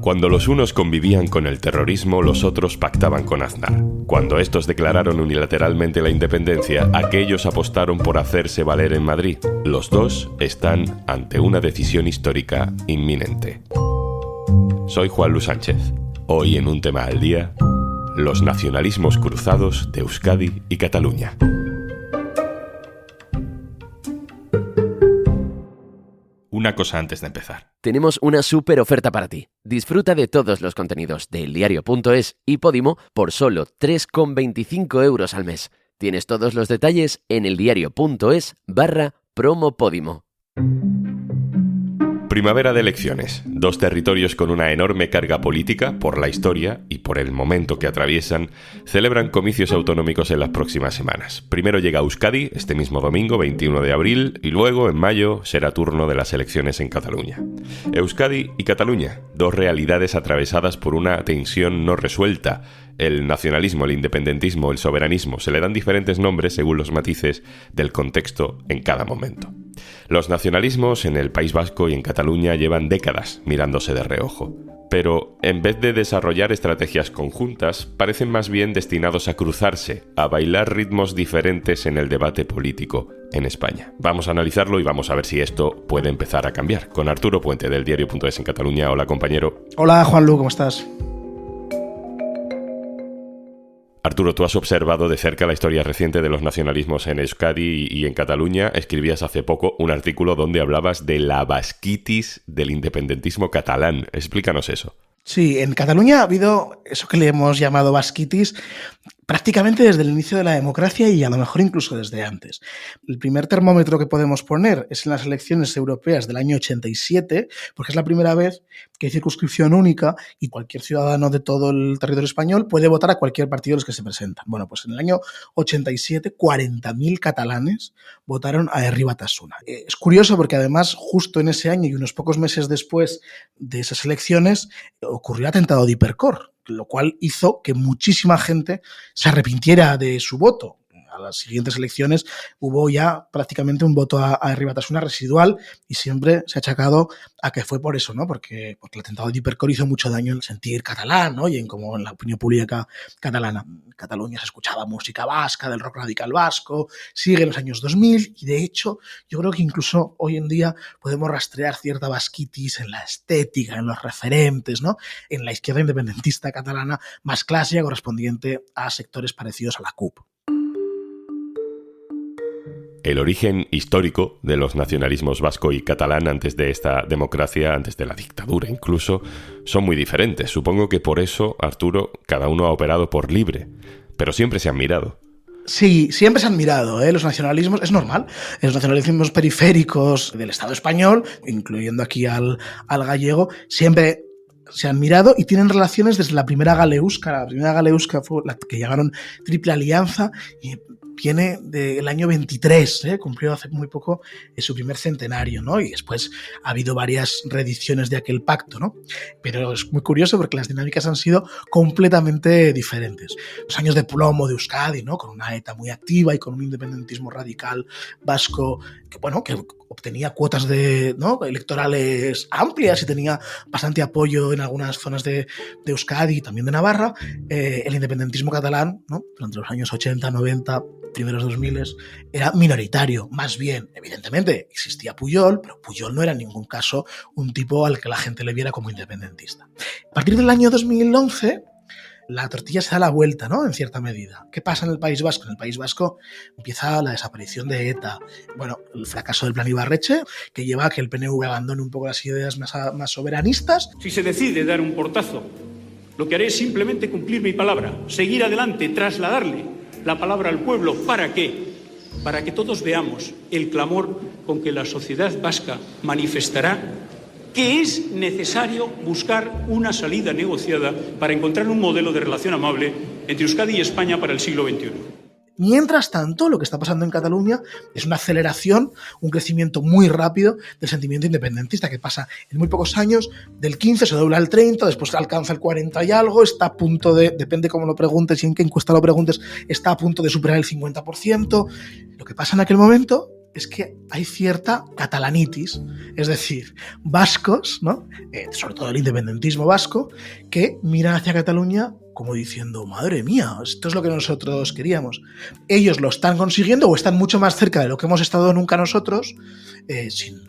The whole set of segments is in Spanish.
Cuando los unos convivían con el terrorismo, los otros pactaban con Aznar. Cuando estos declararon unilateralmente la independencia, aquellos apostaron por hacerse valer en Madrid. Los dos están ante una decisión histórica inminente. Soy Juan Luis Sánchez. Hoy en Un Tema al Día, los nacionalismos cruzados de Euskadi y Cataluña. Una cosa antes de empezar. Tenemos una súper oferta para ti. Disfruta de todos los contenidos de eldiario.es y Podimo por solo 3,25 € al mes. Tienes todos los detalles en eldiario.es/promo Podimo. Primavera de elecciones. Dos territorios con una enorme carga política, por la historia y por el momento que atraviesan, celebran comicios autonómicos en las próximas semanas. Primero llega Euskadi, este mismo domingo, 21 de abril, y luego, en mayo, será turno de las elecciones en Cataluña. Euskadi y Cataluña, dos realidades atravesadas por una tensión no resuelta. El nacionalismo, el independentismo, el soberanismo, se le dan diferentes nombres según los matices del contexto en cada momento. Los nacionalismos en el País Vasco y en Cataluña llevan décadas mirándose de reojo, pero en vez de desarrollar estrategias conjuntas, parecen más bien destinados a cruzarse, a bailar ritmos diferentes en el debate político en España. Vamos a analizarlo y vamos a ver si esto puede empezar a cambiar. Con Arturo Puente, del Diario.es en Cataluña. Hola, compañero. Hola, Juanlu, ¿cómo estás? Arturo, tú has observado de cerca la historia reciente de los nacionalismos en Euskadi y en Cataluña. Escribías hace poco un artículo donde hablabas de la vasquitis del independentismo catalán. Explícanos eso. Sí, en Cataluña ha habido eso que le hemos llamado vasquitis prácticamente desde el inicio de la democracia y a lo mejor incluso desde antes. El primer termómetro que podemos poner es en las elecciones europeas del año 87, porque es la primera vez que hay circunscripción única y cualquier ciudadano de todo el territorio español puede votar a cualquier partido de los que se presentan. Bueno, pues en el año 87, 40.000 catalanes votaron a Herri Batasuna. Es curioso porque además justo en ese año y unos pocos meses después de esas elecciones ocurrió el atentado de Hipercor, lo cual hizo que muchísima gente se arrepintiera de su voto. A las siguientes elecciones hubo ya prácticamente un voto a Herri Batasuna residual y siempre se ha achacado a que fue por eso, ¿no? Porque el atentado de Hipercor hizo mucho daño en el sentir catalán, ¿no? Y en como en la opinión pública catalana. En Cataluña se escuchaba música vasca, del rock radical vasco, sigue en los años 2000 y de hecho yo creo que incluso hoy en día podemos rastrear cierta vasquitis en la estética, en los referentes, ¿no? En la izquierda independentista catalana más clásica correspondiente a sectores parecidos a la CUP. El origen histórico de los nacionalismos vasco y catalán antes de esta democracia, antes de la dictadura incluso, son muy diferentes. Supongo que por eso, Arturo, cada uno ha operado por libre, pero siempre se han mirado. Sí, siempre se han mirado, los nacionalismos, es normal, los nacionalismos periféricos del Estado español, incluyendo aquí al gallego, siempre se han mirado y tienen relaciones desde la primera Galeusca. La primera Galeusca fue la que llamaron Triple Alianza y viene del año 23, cumplió hace muy poco su primer centenario, ¿no? Y después ha habido varias reediciones de aquel pacto, ¿no? Pero es muy curioso porque las dinámicas han sido completamente diferentes. Los años de plomo de Euskadi, ¿no? Con una ETA muy activa y con un independentismo radical vasco que, bueno, que obtenía cuotas electorales amplias y tenía bastante apoyo en algunas zonas de Euskadi y también de Navarra. El independentismo catalán, ¿no? Durante los años 80, 90, primeros 2000 era minoritario, más bien, evidentemente existía Pujol, pero Pujol no era en ningún caso un tipo al que la gente le viera como independentista. A partir del año 2011 la tortilla se da la vuelta, ¿no? En cierta medida. ¿Qué pasa en el País Vasco? En el País Vasco empieza la desaparición de ETA, bueno, el fracaso del Plan Ibarretxe, que lleva a que el PNV abandone un poco las ideas más soberanistas. Si se decide dar un portazo, lo que haré es simplemente cumplir mi palabra, seguir adelante, trasladarle la palabra al pueblo. ¿Para qué? Para que todos veamos el clamor con que la sociedad vasca manifestará que es necesario buscar una salida negociada para encontrar un modelo de relación amable entre Euskadi y España para el siglo XXI. Mientras tanto, lo que está pasando en Cataluña es una aceleración, un crecimiento muy rápido del sentimiento independentista que pasa en muy pocos años, del 15 se dobla al 30, después alcanza el 40 y algo, está a punto de, depende cómo lo preguntes y en qué encuesta lo preguntes, está a punto de superar el 50%. Lo que pasa en aquel momento es que hay cierta catalanitis, es decir, vascos, ¿no? Sobre todo el independentismo vasco, que miran hacia Cataluña como diciendo, madre mía, esto es lo que nosotros queríamos. Ellos lo están consiguiendo o están mucho más cerca de lo que hemos estado nunca nosotros,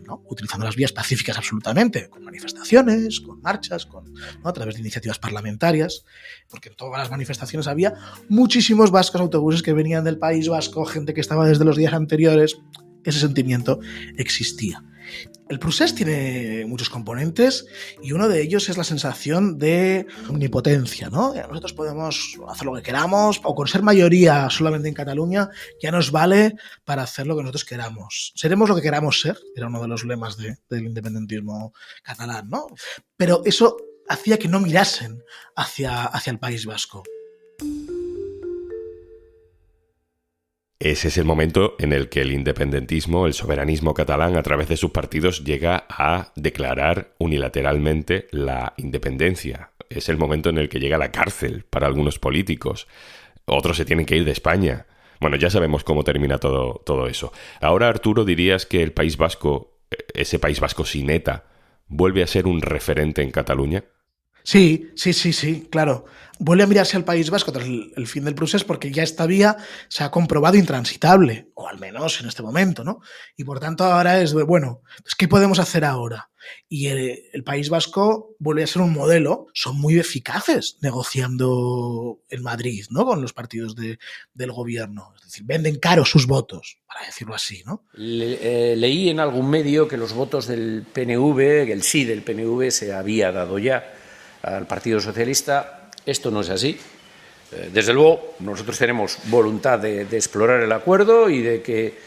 ¿no? Utilizando las vías pacíficas absolutamente, con manifestaciones, con marchas, ¿no? A través de iniciativas parlamentarias, porque en todas las manifestaciones había muchísimos vascos, autobuses que venían del País Vasco, gente que estaba desde los días anteriores. Ese sentimiento existía. El procés tiene muchos componentes y uno de ellos es la sensación de omnipotencia, ¿no? Nosotros podemos hacer lo que queramos o con ser mayoría solamente en Cataluña ya nos vale para hacer lo que nosotros queramos. Seremos lo que queramos ser, era uno de los lemas del independentismo catalán, ¿no? Pero eso hacía que no mirasen hacia el País Vasco. Ese es el momento en el que el independentismo, el soberanismo catalán, a través de sus partidos, llega a declarar unilateralmente la independencia. Es el momento en el que llega la cárcel para algunos políticos. Otros se tienen que ir de España. Bueno, ya sabemos cómo termina todo eso. Ahora, Arturo, ¿dirías que el País Vasco, ese País Vasco sin ETA, vuelve a ser un referente en Cataluña? Sí, claro. Vuelve a mirarse al País Vasco tras el fin del procés porque ya esta vía se ha comprobado intransitable, o al menos en este momento, ¿no? Y por tanto ahora es de, bueno, pues ¿qué podemos hacer ahora? Y el País Vasco vuelve a ser un modelo. Son muy eficaces negociando en Madrid, ¿no? Con los partidos del gobierno. Es decir, venden caro sus votos, para decirlo así, ¿no? Leí en algún medio que los votos del PNV, el sí del PNV, se había dado ya al Partido Socialista. Esto no es así. Desde luego, nosotros tenemos voluntad de explorar el acuerdo y de que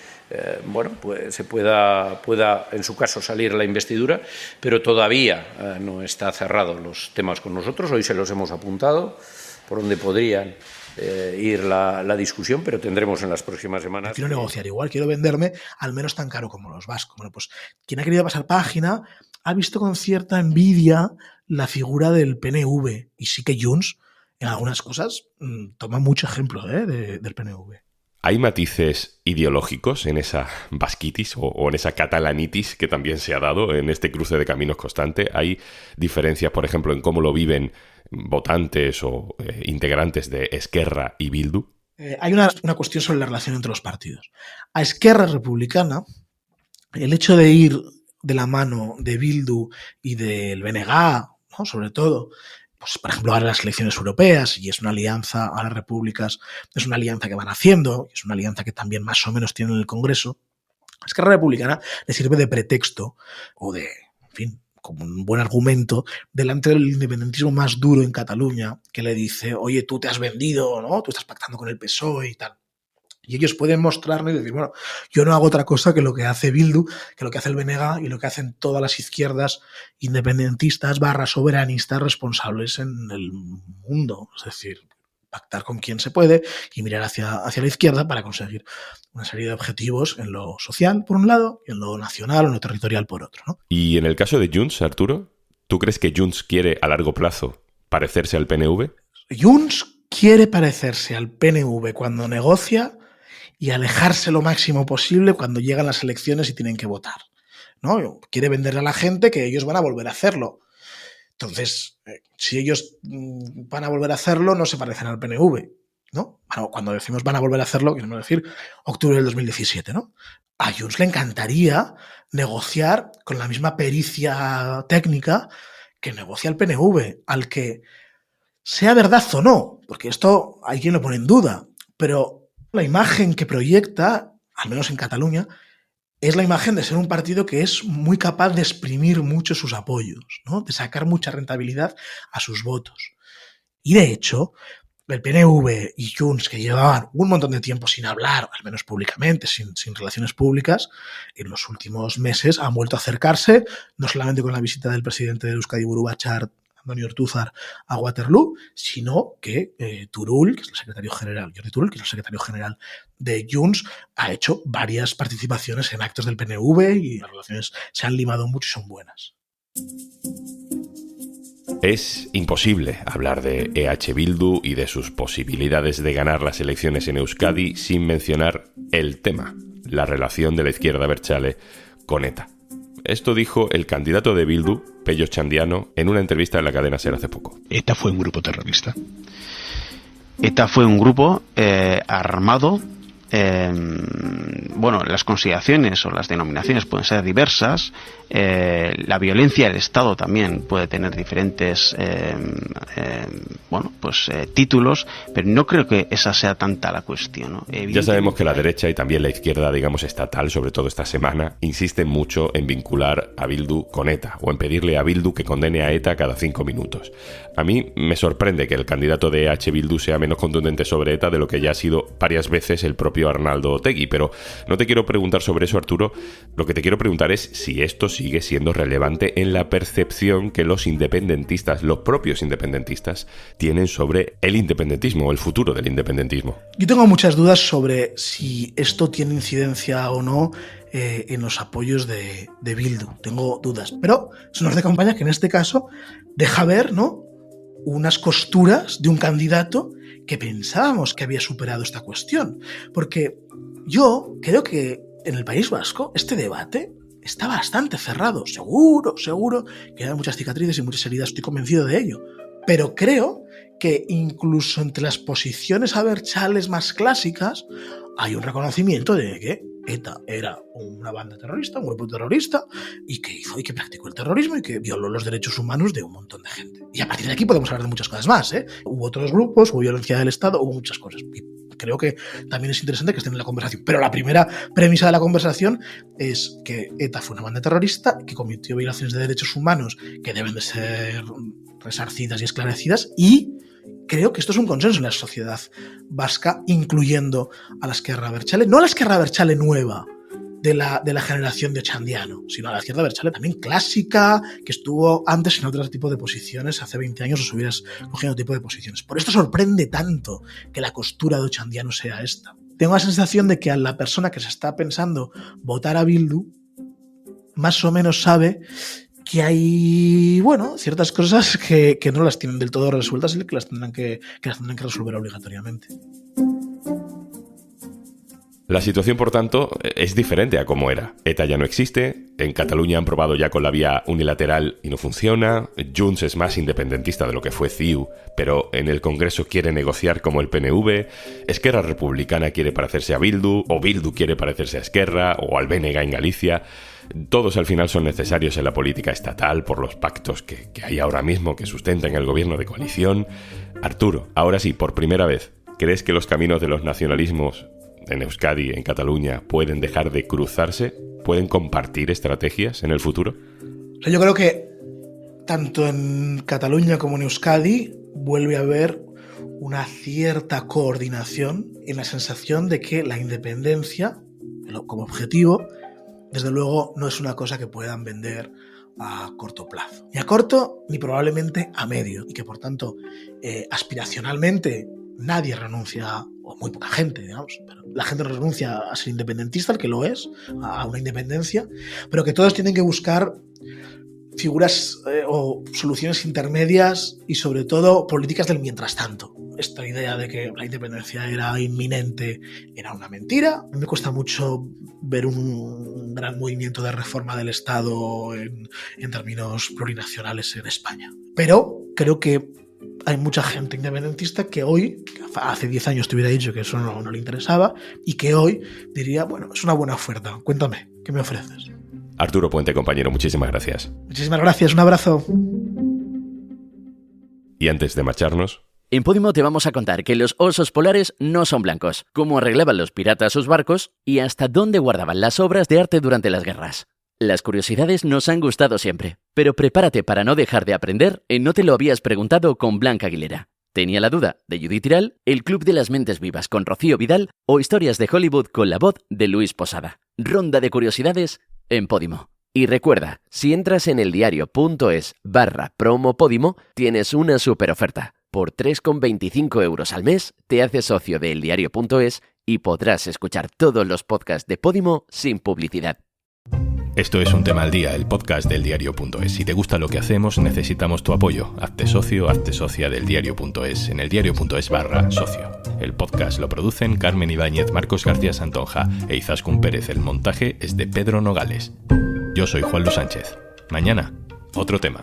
pues se pueda en su caso salir la investidura, pero todavía no está cerrado los temas con nosotros. Hoy se los hemos apuntado por donde podrían ir la discusión, pero tendremos en las próximas semanas. Quiero negociar igual, quiero venderme al menos tan caro como los vascos. Bueno, pues quien ha querido pasar página ha visto con cierta envidia la figura del PNV, y sí que Junts en algunas cosas toma mucho ejemplo del PNV. ¿Hay matices ideológicos en esa vasquitis o en esa catalanitis que también se ha dado en este cruce de caminos constante? ¿Hay diferencias, por ejemplo, en cómo lo viven votantes o integrantes de Esquerra y Bildu? Hay una cuestión sobre la relación entre los partidos. A Esquerra Republicana, el hecho de ir de la mano de Bildu y del BNG, ¿no? Sobre todo, pues por ejemplo, ahora las elecciones europeas, y es una alianza a las repúblicas, es una alianza que van haciendo, es una alianza que también más o menos tienen en el Congreso. A Esquerra Republicana le sirve de pretexto o de, en fin, como un buen argumento delante del independentismo más duro en Cataluña, que le dice, oye, tú te has vendido, ¿no? Tú estás pactando con el PSOE y tal. Y ellos pueden mostrarme y decir, bueno, yo no hago otra cosa que lo que hace Bildu, que lo que hace el BNG y lo que hacen todas las izquierdas independentistas / soberanistas responsables en el mundo. Es decir, pactar con quien se puede y mirar hacia la izquierda para conseguir una serie de objetivos en lo social, por un lado, y en lo nacional o en lo territorial, por otro, ¿no? Y en el caso de Junts, Arturo, ¿tú crees que Junts quiere a largo plazo parecerse al PNV? Junts quiere parecerse al PNV cuando negocia y alejarse lo máximo posible cuando llegan las elecciones y tienen que votar, ¿no? Quiere venderle a la gente que ellos van a volver a hacerlo. Entonces, si ellos van a volver a hacerlo, no se parecen al PNV, ¿no? Bueno, cuando decimos van a volver a hacerlo, queremos decir octubre del 2017, ¿no? A Junts le encantaría negociar con la misma pericia técnica que negocia el PNV, al que sea verdad o no, porque esto hay quien lo pone en duda, pero la imagen que proyecta, al menos en Cataluña, es la imagen de ser un partido que es muy capaz de exprimir mucho sus apoyos, ¿no? De sacar mucha rentabilidad a sus votos. Y de hecho, el PNV y Junts, que llevaban un montón de tiempo sin hablar, al menos públicamente, sin relaciones públicas, en los últimos meses han vuelto a acercarse, no solamente con la visita del presidente de Euskadi Buru Batzar, Andoni Ortúzar, a Waterloo, sino que Turull, que es el secretario general, Jordi Turull, que es el secretario general de Junts, ha hecho varias participaciones en actos del PNV y las relaciones se han limado mucho y son buenas. Es imposible hablar de EH Bildu y de sus posibilidades de ganar las elecciones en Euskadi sin mencionar el tema, la relación de la izquierda abertzale con ETA. Esto dijo el candidato de Bildu, Pello Otxandiano, en una entrevista en la cadena SER hace poco. ETA fue un grupo terrorista. ETA fue un grupo armado. Las consideraciones o las denominaciones pueden ser diversas. La violencia del Estado también puede tener diferentes títulos, pero no creo que esa sea tanta la cuestión, ¿no? Ya sabemos que la derecha y también la izquierda, digamos, estatal, sobre todo esta semana, insisten mucho en vincular a Bildu con ETA o en pedirle a Bildu que condene a ETA cada 5 minutos. A mí me sorprende que el candidato de EH Bildu sea menos contundente sobre ETA de lo que ya ha sido varias veces el propio Arnaldo Otegi, pero no te quiero preguntar sobre eso, Arturo. Lo que te quiero preguntar es si esto sigue siendo relevante en la percepción que los independentistas, los propios independentistas, tienen sobre el independentismo o el futuro del independentismo. Yo tengo muchas dudas sobre si esto tiene incidencia o no en los apoyos de Bildu. Tengo dudas, pero eso nos acompaña que en este caso deja ver, ¿no?, unas costuras de un candidato que pensábamos que había superado esta cuestión. Porque yo creo que en el País Vasco este debate está bastante cerrado. Seguro que hay muchas cicatrices y muchas heridas, estoy convencido de ello. Pero creo que incluso entre las posiciones abertzales más clásicas hay un reconocimiento de que ETA era una banda terrorista, un grupo terrorista, y que hizo y que practicó el terrorismo y que violó los derechos humanos de un montón de gente. Y a partir de aquí podemos hablar de muchas cosas más, ¿eh? Hubo otros grupos, hubo violencia del Estado, hubo muchas cosas. Y creo que también es interesante que estén en la conversación. Pero la primera premisa de la conversación es que ETA fue una banda terrorista que cometió violaciones de derechos humanos que deben de ser resarcidas y esclarecidas, y creo que esto es un consenso en la sociedad vasca, incluyendo a la izquierda abertzale, no a la izquierda abertzale nueva de la generación de Otxandiano, sino a la izquierda abertzale también clásica, que estuvo antes en otro tipo de posiciones, hace 20 años os hubieras cogido otro tipo de posiciones. Por esto sorprende tanto que la costura de Otxandiano sea esta. Tengo la sensación de que a la persona que se está pensando votar a Bildu, más o menos sabe que hay, ciertas cosas que no las tienen del todo resueltas y que las tendrán que resolver obligatoriamente. La situación, por tanto, es diferente a como era. ETA ya no existe, en Cataluña han probado ya con la vía unilateral y no funciona, Junts es más independentista de lo que fue CiU, pero en el Congreso quiere negociar como el PNV, Esquerra Republicana quiere parecerse a Bildu, o Bildu quiere parecerse a Esquerra, o al BNG en Galicia. Todos al final son necesarios en la política estatal por los pactos que hay ahora mismo que sustentan el gobierno de coalición. Arturo, ahora sí, por primera vez, ¿crees que los caminos de los nacionalismos en Euskadi, en Cataluña, pueden dejar de cruzarse? ¿Pueden compartir estrategias en el futuro? Yo creo que tanto en Cataluña como en Euskadi vuelve a haber una cierta coordinación en la sensación de que la independencia, como objetivo, desde luego no es una cosa que puedan vender a corto plazo. Ni a corto, ni probablemente a medio. Y que, por tanto, aspiracionalmente nadie renuncia, o muy poca gente, digamos, pero la gente no renuncia a ser independentista, el que lo es, a una independencia, pero que todos tienen que buscar figuras o soluciones intermedias y, sobre todo, políticas del mientras tanto. Esta idea de que la independencia era inminente era una mentira. A mí me cuesta mucho ver un gran movimiento de reforma del Estado en términos plurinacionales en España. Pero creo que hay mucha gente independentista que hoy, hace 10 años te hubiera dicho que eso no le interesaba, y que hoy diría, es una buena oferta, cuéntame, ¿qué me ofreces? Arturo Puente, compañero, muchísimas gracias. Muchísimas gracias, un abrazo. Y antes de marcharnos, en Podimo te vamos a contar que los osos polares no son blancos, cómo arreglaban los piratas sus barcos y hasta dónde guardaban las obras de arte durante las guerras. Las curiosidades nos han gustado siempre, pero prepárate para no dejar de aprender en No te lo habías preguntado con Blanca Aguilera. Tenía la duda de Judith Tiral, El Club de las Mentes Vivas con Rocío Vidal o Historias de Hollywood con la voz de Luis Posada. Ronda de curiosidades en Podimo. Y recuerda, si entras en eldiario.es/promo Podimo, tienes una super oferta. Por 3,25 € al mes, te haces socio de eldiario.es y podrás escuchar todos los podcasts de Podimo sin publicidad. Esto es Un Tema al Día, el podcast del diario.es. Si te gusta lo que hacemos, necesitamos tu apoyo. Hazte socio, hazte socia del diario.es en eldiario.es/socio. El podcast lo producen Carmen Ibáñez, Marcos García Santonja e Izaskun Pérez. El montaje es de Pedro Nogales. Yo soy Juan Luis Sánchez. Mañana, otro tema.